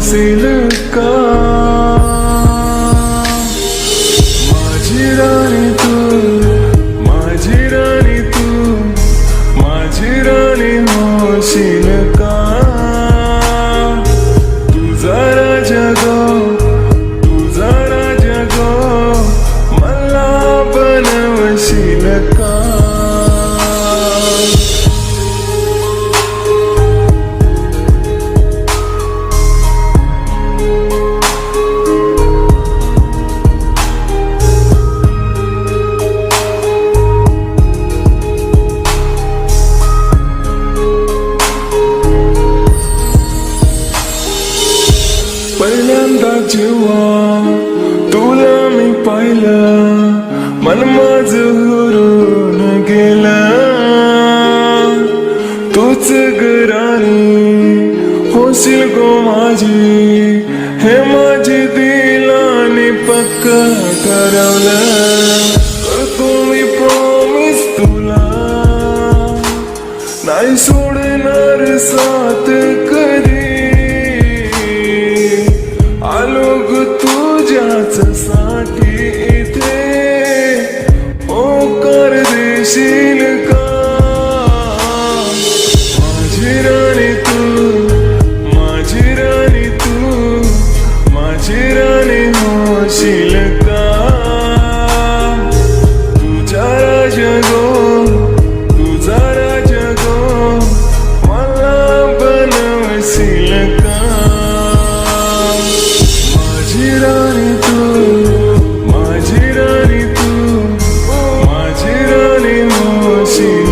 होशील का? माझी राणी तू, माझी राणी तू, माझी राणी होशील का? तुझा राजा गो, तुझा राजा गो, मला बनवशील का? पहिल्यांदा जेव्हा तुला मी पाहिलं, मन माझं हरून गेलं. तूच राणी होशील गो माझी, हे माझी दिलाने पक्का ठरवलं. करतो मी प्रॉमिस तुला, नाही सोडणार साथ कधी. आलो ग तुझ्याच साठी इथे, होकार देशील का? माझी राणी तू, माझी राणी तू, माझी राणी होशील का? तुझा राजा गो, तुझा राजा गो, मला बनवशील का? माझी राणी तू, माझी राणी तू, माझी राणी होशील